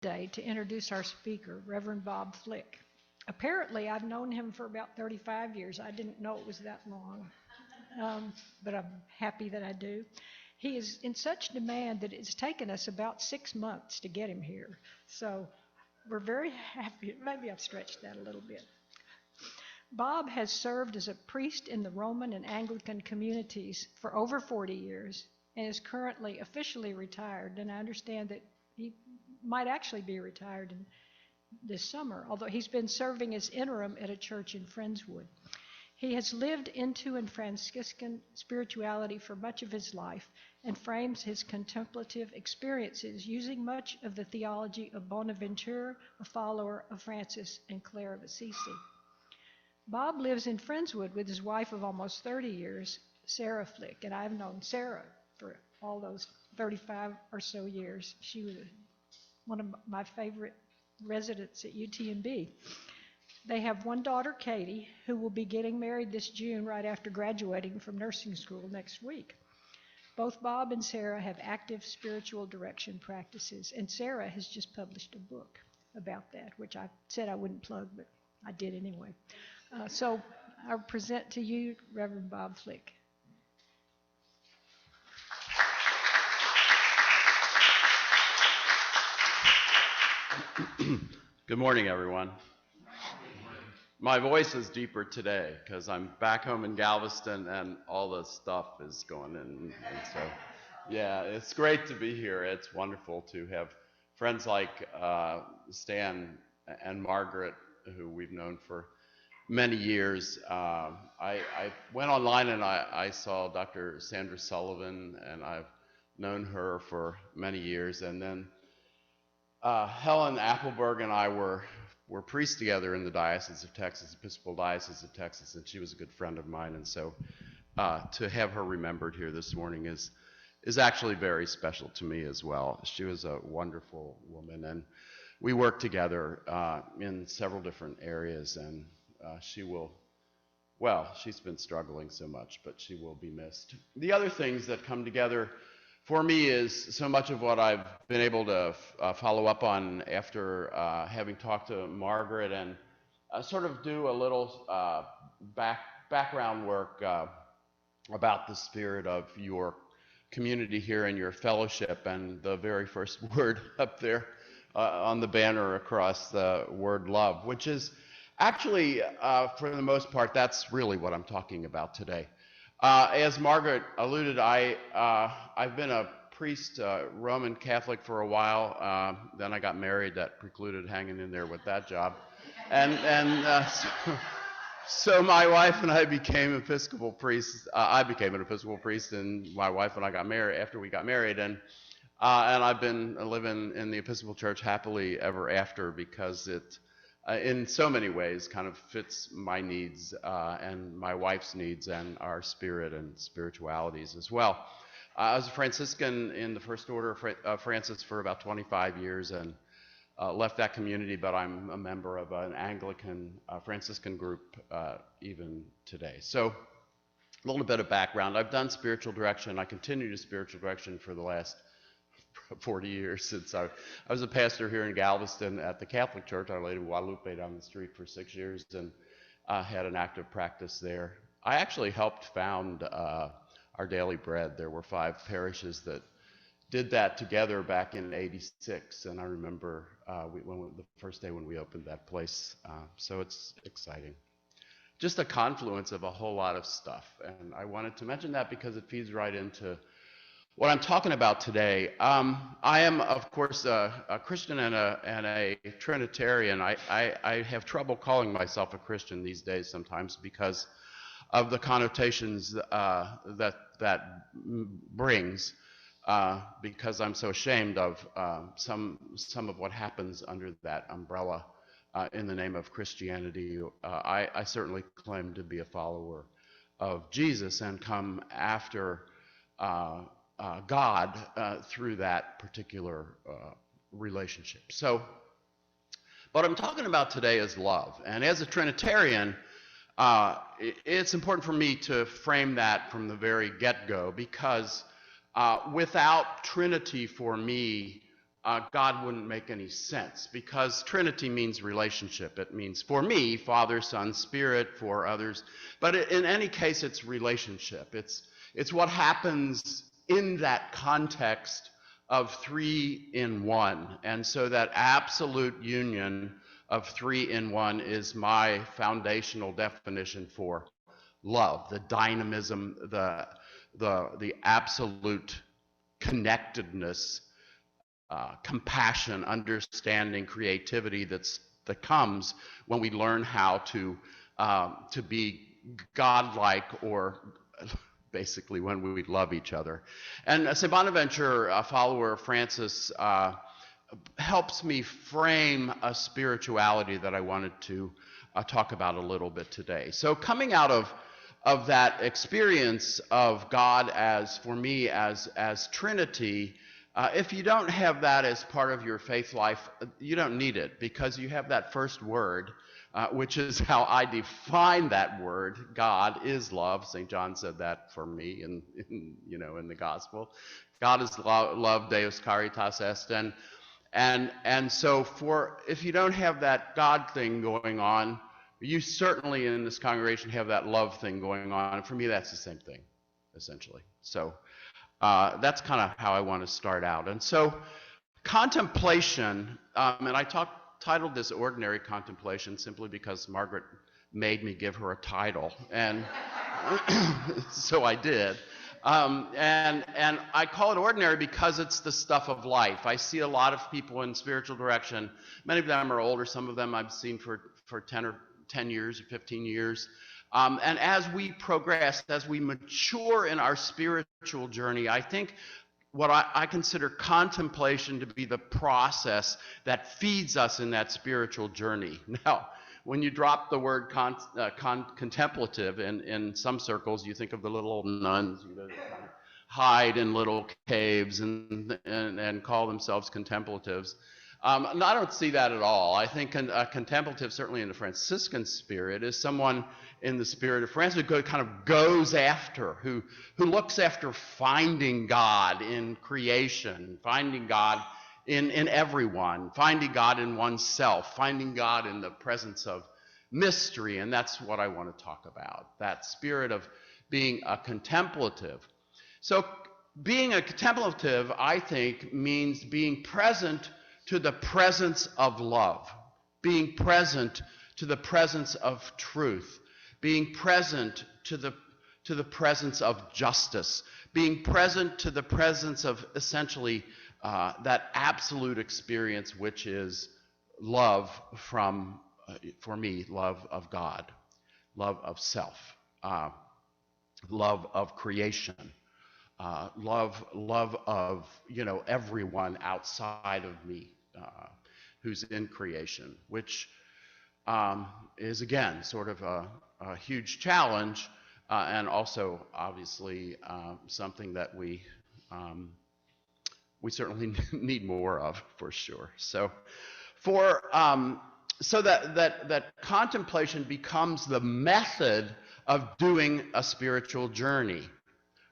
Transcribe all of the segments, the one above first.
today to introduce our speaker, Reverend Bob Flick. Apparently, I've known him for about 35 years. I didn't know it was that long, but I'm happy that I do. He is in such demand that it's taken us about 6 months to get him here. So we're very happy. Maybe I've stretched that a little bit. Bob has served as a priest in the Roman and Anglican communities for over 40 years and is currently officially retired. And I understand that he might actually be retired this summer, although he's been serving as interim at a church in Friendswood. He has lived into and Franciscan spirituality for much of his life and frames his contemplative experiences using much of the theology of Bonaventure, a follower of Francis and Clare of Assisi. Bob lives in Friendswood with his wife of almost 30 years, Sarah Flick, and I've known Sarah for all those 35 or so years. She was one of my favorite residents at UTMB. They have one daughter, Katie, who will be getting married this June right after graduating from nursing school next week. Both Bob and Sarah have active spiritual direction practices, and Sarah has just published a book about that, which I said I wouldn't plug, but I did anyway. So I'll present to you Reverend Bob Flick. Good morning, everyone. My voice is deeper today because I'm back home in Galveston and all the stuff is going in. And so, yeah, it's great to be here. It's wonderful to have friends like Stan and Margaret, who we've known for many years. I went online and I saw Dr. Sandra Sullivan, and I've known her for many years. And then Helen Appleberg and I were priests together in the Diocese of Texas, Episcopal Diocese of Texas, and she was a good friend of mine. And so to have her remembered here this morning is actually very special to me as well. She was a wonderful woman, and we worked together in several different areas, and she's been struggling so much, but she will be missed. The other things that come together for me is so much of what I've been able to follow up on after having talked to Margaret and sort of do a little background work about the spirit of your community here and your fellowship, and the very first word up there on the banner across the word love, which is actually, for the most part, that's really what I'm talking about today. As Margaret alluded, I've been a priest, Roman Catholic for a while. Then I got married. That precluded hanging in there with that job. So my wife and I became Episcopal priests. I became an Episcopal priest, and my wife and I got married after we got married. And I've been living in the Episcopal Church happily ever after, because it in so many ways kind of fits my needs and my wife's needs and our spirit and spiritualities as well. I was a Franciscan in the First Order of Francis for about 25 years and left that community, but I'm a member of an Anglican Franciscan group even today. So a little bit of background. I've done spiritual direction. I continue to spiritual direction for the last 40 years since I was a pastor here in Galveston at the Catholic Church. I lived in Guadalupe down the street for 6 years and had an active practice there. I actually helped found Our Daily Bread. There were 5 parishes that did that together back in '86, and I remember the first day when we opened that place. So it's exciting. Just a confluence of a whole lot of stuff, and I wanted to mention that because it feeds right into what I'm talking about today. I am, of course, a Christian and a Trinitarian. I have trouble calling myself a Christian these days sometimes because of the connotations that brings, because I'm so ashamed of some of what happens under that umbrella in the name of Christianity. I certainly claim to be a follower of Jesus and come after God through that particular relationship. So what I'm talking about today is love. And as a Trinitarian, it's important for me to frame that from the very get-go, because without Trinity for me, God wouldn't make any sense, because Trinity means relationship. It means, for me, Father, Son, Spirit, for others. But in any case, it's relationship. It's what happens in that context of three in one. And so that absolute union of three in one is my foundational definition for love, the dynamism, the absolute connectedness, compassion, understanding, creativity that comes when we learn how to be godlike, or basically when we love each other. And St. Bonaventure, a follower of Francis, helps me frame a spirituality that I wanted to talk about a little bit today. So coming out of that experience of God as, for me, as Trinity, if you don't have that as part of your faith life, you don't need it, because you have that first word, which is how I define that word. God is love. St. John said that for me in the gospel. God is love, Deus caritas est. And so if you don't have that God thing going on, you certainly in this congregation have that love thing going on. And for me, that's the same thing, essentially. So that's kind of how I want to start out. And so contemplation, and I titled this Ordinary Contemplation simply because Margaret made me give her a title, and so I did. And I call it ordinary because it's the stuff of life. I see a lot of people in spiritual direction. Many of them are older. Some of them I've seen for 10 years or 15 years. And as we progress, as we mature in our spiritual journey, I think what I consider contemplation to be the process that feeds us in that spiritual journey. Now, when you drop the word contemplative in some circles, you think of the little nuns who hide in little caves and call themselves contemplatives. And I don't see that at all. I think a contemplative, certainly in the Franciscan spirit, is someone in the spirit of Francis who kind of goes after, who looks after finding God in creation, finding God in everyone, finding God in oneself, finding God in the presence of mystery. And that's what I want to talk about, that spirit of being a contemplative. So being a contemplative, I think, means being present to the presence of love, being present to the presence of truth, being present to the presence of justice, being present to the presence of essentially that absolute experience, which is love for me, love of God, love of self, love of creation, love of everyone outside of me who's in creation, which is again sort of a huge challenge, and also obviously something that we certainly need more of, for sure. So so that contemplation becomes the method of doing a spiritual journey,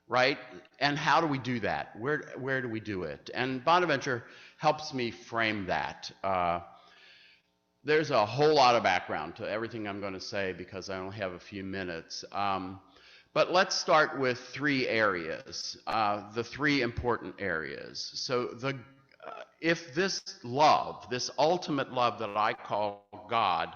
right? And how do we do that? Where do we do it? And Bonaventure helps me frame that. There's a whole lot of background to everything I'm going to say because I only have a few minutes. But let's start with three areas, the three important areas. So if this love, this ultimate love that I call God,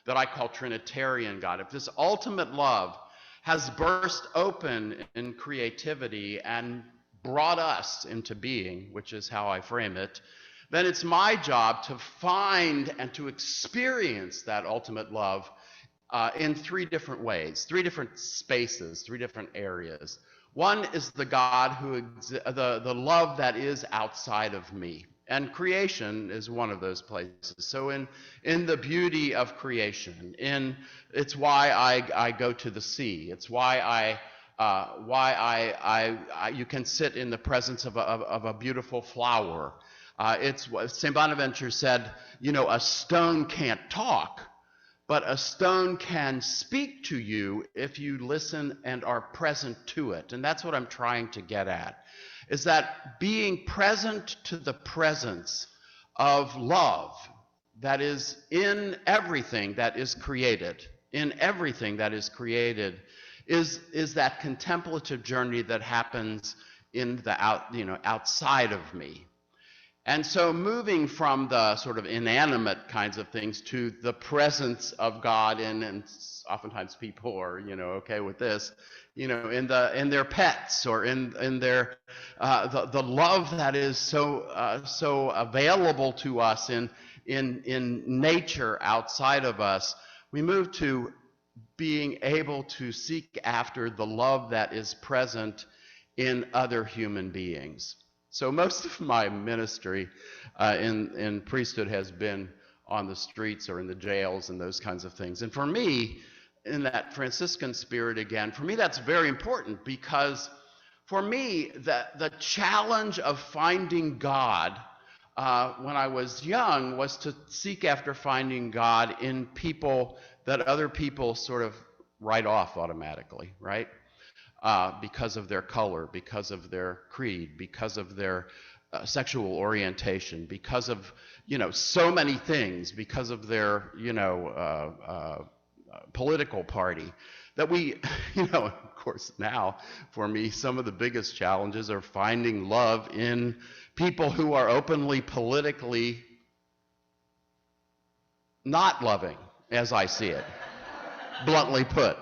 that I call Trinitarian God, if this ultimate love has burst open in creativity and brought us into being, which is how I frame it, then it's my job to find and to experience that ultimate love in three different ways, three different spaces, three different areas. One is the God the love that is outside of me. And creation is one of those places. So in the beauty of creation, it's why I go to the sea. It's why you can sit in the presence of a beautiful flower. It's what St. Bonaventure said, a stone can't talk, but a stone can speak to you if you listen and are present to it. And that's what I'm trying to get at. is that being present to the presence of love that is in everything that is created, is that contemplative journey that happens in the outside of me. And so moving from the sort of inanimate kinds of things to the presence of God, and oftentimes people are, okay with this, in their pets, or in their the love that is so available to us in nature outside of us. We move to being able to seek after the love that is present in other human beings. So most of my ministry in priesthood has been on the streets or in the jails and those kinds of things. And for me, in that Franciscan spirit again, for me that's very important, because for me the challenge of finding God when I was young was to seek after finding God in people that other people sort of write off automatically, right? Because of their color, because of their creed, because of their sexual orientation, because of, so many things, because of their, political party, that we, of course now, for me, some of the biggest challenges are finding love in people who are openly politically not loving, as I see it, bluntly put,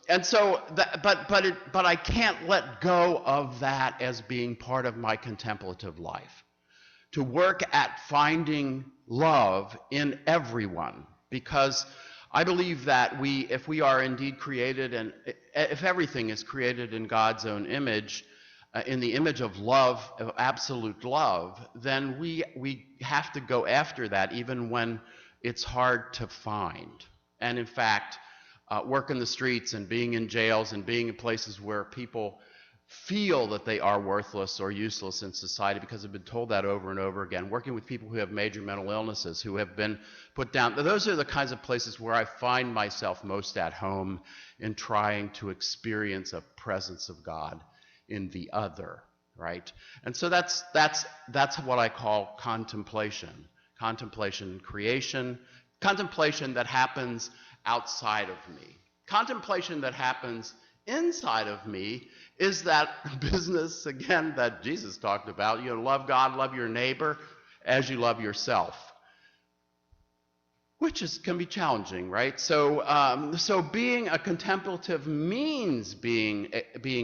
And so, but I can't let go of that as being part of my contemplative life. To work at finding love in everyone, because I believe that if we are indeed created, and if everything is created in God's own image, in the image of love, of absolute love, then we have to go after that even when it's hard to find. And in fact, work in the streets and being in jails and being in places where people feel that they are worthless or useless in society because they've been told that over and over again. Working with people who have major mental illnesses, who have been put down. Those are the kinds of places where I find myself most at home in trying to experience a presence of God in the other, right? And so that's what I call contemplation. Contemplation creation, contemplation that happens outside of me. Contemplation that happens inside of me is that business, again, that Jesus talked about. Love God, love your neighbor as you love yourself, which can be challenging, right? So being a contemplative means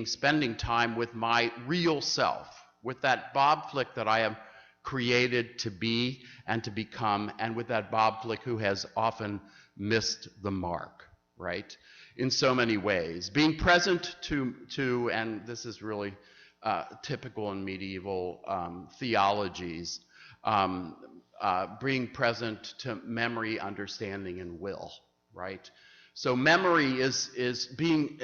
spending time with my real self, with that Bob Flick that I have created to be and to become, and with that Bob Flick who has often missed the mark, right? In so many ways. Being present to and this is really typical in medieval theologies, being present to memory, understanding, and will, right? So memory is being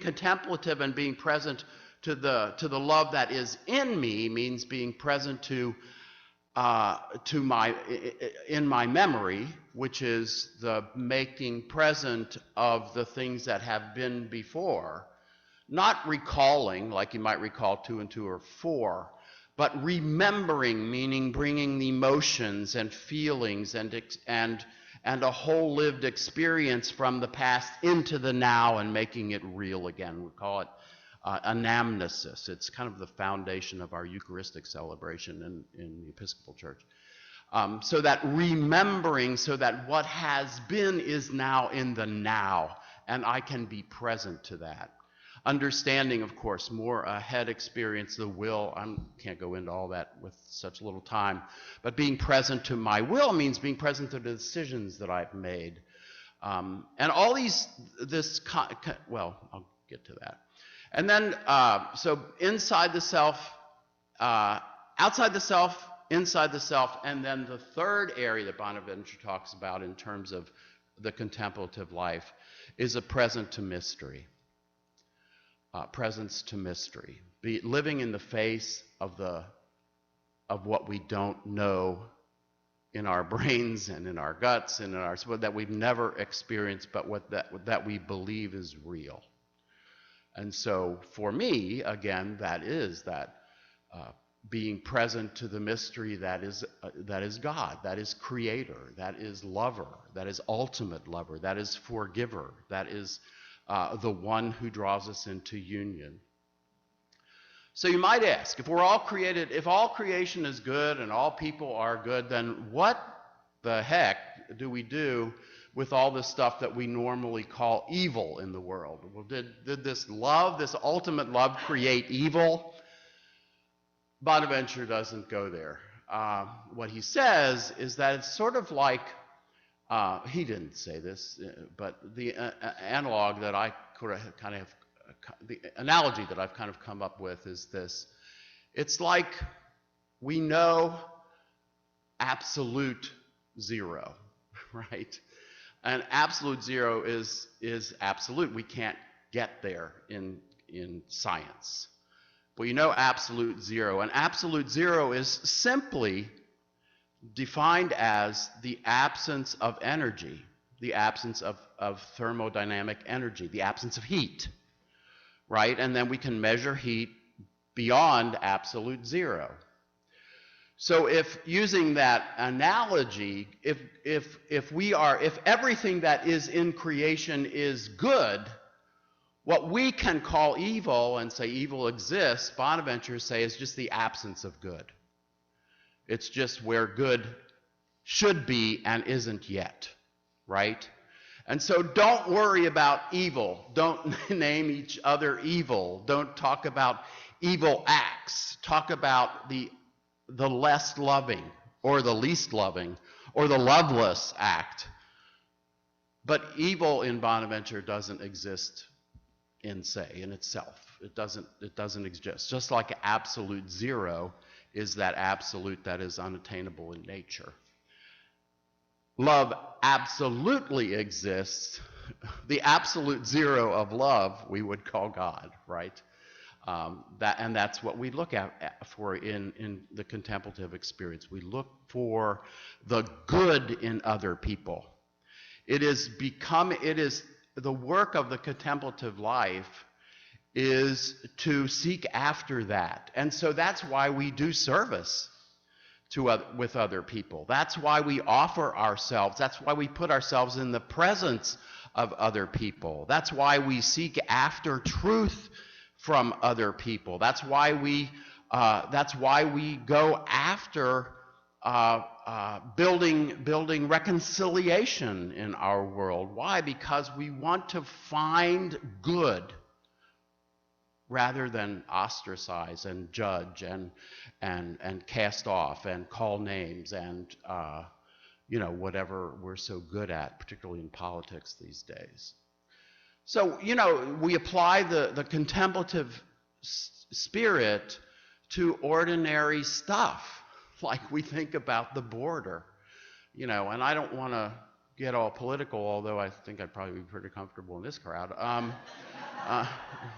contemplative and being present to the love that is in me, means being present to my memory, which is the making present of the things that have been before, not recalling like you might recall 2 and 2 or 4, but remembering, meaning bringing the emotions and feelings and a whole lived experience from the past into the now and making it real again. We call it anamnesis. It's kind of the foundation of our Eucharistic celebration in the Episcopal Church. So that remembering, so that what has been is now in the now, and I can be present to that. Understanding, of course, more ahead experience, the will. I can't go into all that with such little time, but being present to my will means being present to the decisions that I've made. And all well, I'll get to that. And then, so inside the self, outside the self, inside the self, and then the third area that Bonaventure talks about in terms of the contemplative life is a present to mystery. Presence to mystery. Living in the face of what we don't know in our brains and in our guts and in that we've never experienced, but that we believe is real. And so for me, again, that is that being present to the mystery that is God, that is creator, that is lover, that is ultimate lover, that is forgiver, that is the one who draws us into union. So you might ask, if we're all created, if all creation is good and all people are good, then what the heck do we do with all this stuff that we normally call evil in the world? Well, did this love, this ultimate love, create evil? Bonaventure doesn't go there. What he says is that it's sort of like, he didn't say this, but the analog that I kind of, the analogy that I've kind of come up with is this. It's like we know absolute zero, right? And absolute zero is absolute. We can't get there in science. Well, you know absolute zero. And absolute zero is simply defined as the absence of energy, the absence of thermodynamic energy, the absence of heat, right? And then we can measure heat beyond absolute zero. So if using that analogy, if everything that is in creation is good, what we can call evil and say evil exists, Bonaventure say is just the absence of good. It's just where good should be and isn't yet, right? And so don't worry about evil. Don't name each other evil. Don't talk about evil acts. Talk about the less loving or the least loving or the loveless act. But evil in Bonaventure doesn't exist in itself. It doesn't exist. Just like absolute zero is that absolute that is unattainable in nature. Love absolutely exists. The absolute zero of love we would call God, right? That's what we look for in the contemplative experience. We look for the good in other people. It is the work of the contemplative life is to seek after that. And so that's why we do service with other people. That's why we offer ourselves. That's why we put ourselves in the presence of other people. That's why we seek after truth from other people. That's why we go after building reconciliation in our world. Why? Because we want to find good rather than ostracize and judge and cast off and call names and whatever we're so good at, particularly in politics these days. So, we apply the contemplative spirit to ordinary stuff, like we think about the border, and I don't want to get all political, although I think I'd probably be pretty comfortable in this crowd.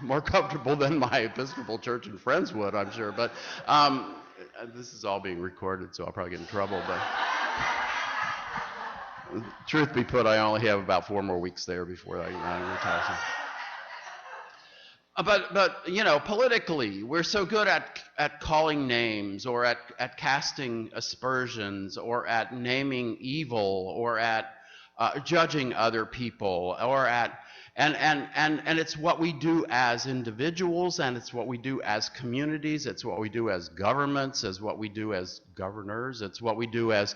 More comfortable than my Episcopal church and friends would, I'm sure. But this is all being recorded, so I'll probably get in trouble. But truth be put, I only have about 4 more weeks there before I retire. But politically, we're so good at calling names, or at casting aspersions, or at naming evil, or at judging other people, or and it's what we do as individuals, and it's what we do as communities, it's what we do as governments, it's what we do as governors, it's what we do as,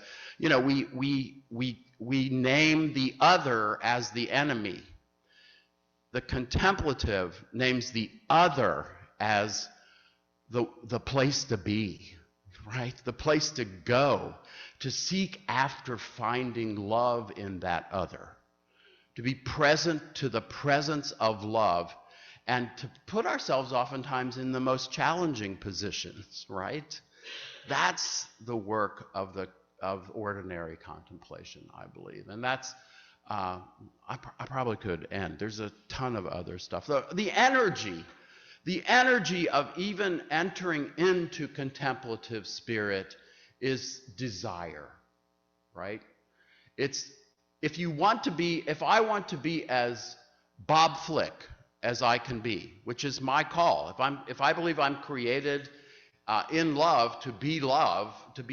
we name the other as the enemy. The contemplative names the other as the place to be, right? The place to go, to seek after finding love in that other, to be present to the presence of love, and to put ourselves oftentimes in the most challenging positions, right? That's the work of ordinary contemplation, I believe. And that's, I probably could end. There's a ton of other stuff. The energy of even entering into contemplative spirit is desire, right? If I want to be as Bob Flick as I can be, which is my call. If I believe I'm created in love, to be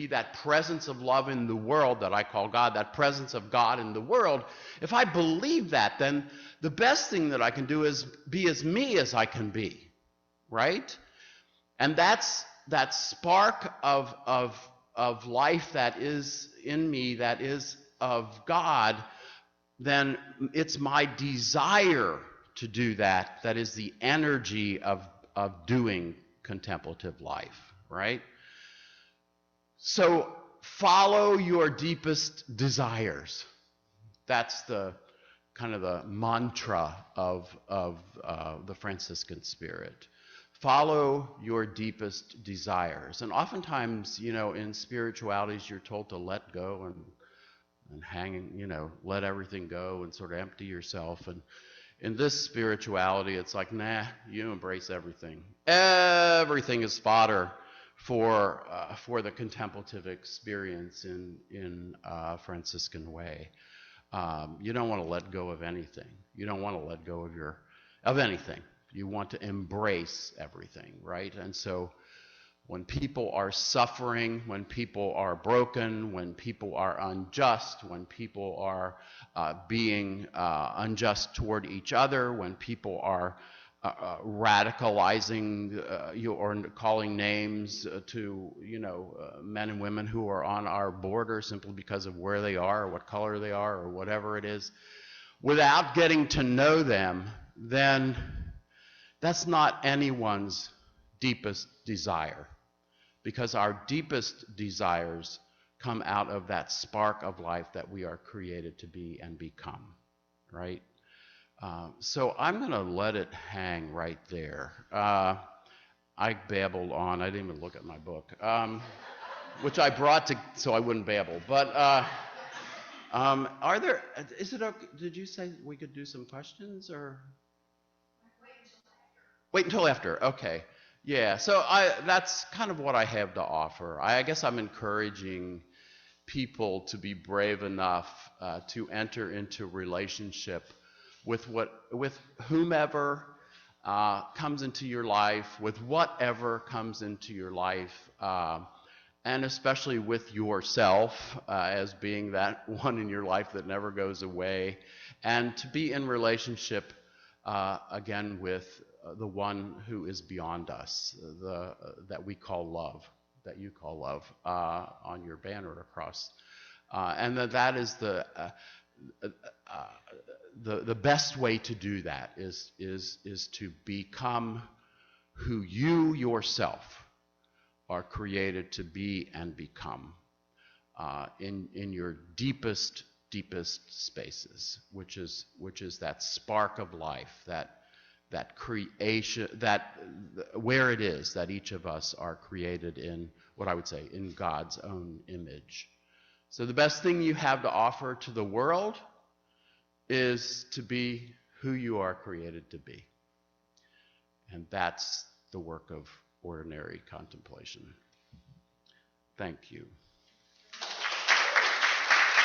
that presence of love in the world that I call God, that presence of God in the world, if I believe that, then the best thing that I can do is be as me as I can be, right? And that's that spark of life that is in me, that is of God. Then it's my desire to do that that is the energy of doing contemplative life, right? So follow your deepest desires. That's the kind of the mantra of the Franciscan spirit. Follow your deepest desires. And oftentimes, in spiritualities, you're told to let go and hang, let everything go and sort of empty yourself. And in this spirituality, it's like, nah, you embrace everything. Everything is fodder for the contemplative experience in a Franciscan way. You don't want to let go of anything. You don't want to let go of anything. You want to embrace everything, right? And so when people are suffering, when people are broken, when people are unjust, when people are being unjust toward each other, when people are radicalizing you or calling names to men and women who are on our border simply because of where they are or what color they are or whatever it is, without getting to know them, then that's not anyone's deepest desire, because our deepest desires come out of that spark of life that we are created to be and become, right? So I'm going to let it hang right there. I babbled on. I didn't even look at my book, which I brought so I wouldn't babble. But did you say we could do some questions or? Wait until after. Okay. Yeah, so that's kind of what I have to offer. I guess I'm encouraging people to be brave enough to enter into relationship with whomever comes into your life, with whatever comes into your life, and especially with yourself as being that one in your life that never goes away, and to be in relationship again with the one who is beyond us, that we call love, that you call love on your banner across, and that is the best way to do that is to become who you yourself are created to be and become in your deepest spaces, which is that spark of life, that creation, where it is that each of us are created in, what I would say, in God's own image. So the best thing you have to offer to the world is to be who you are created to be. And that's the work of ordinary contemplation. Thank you.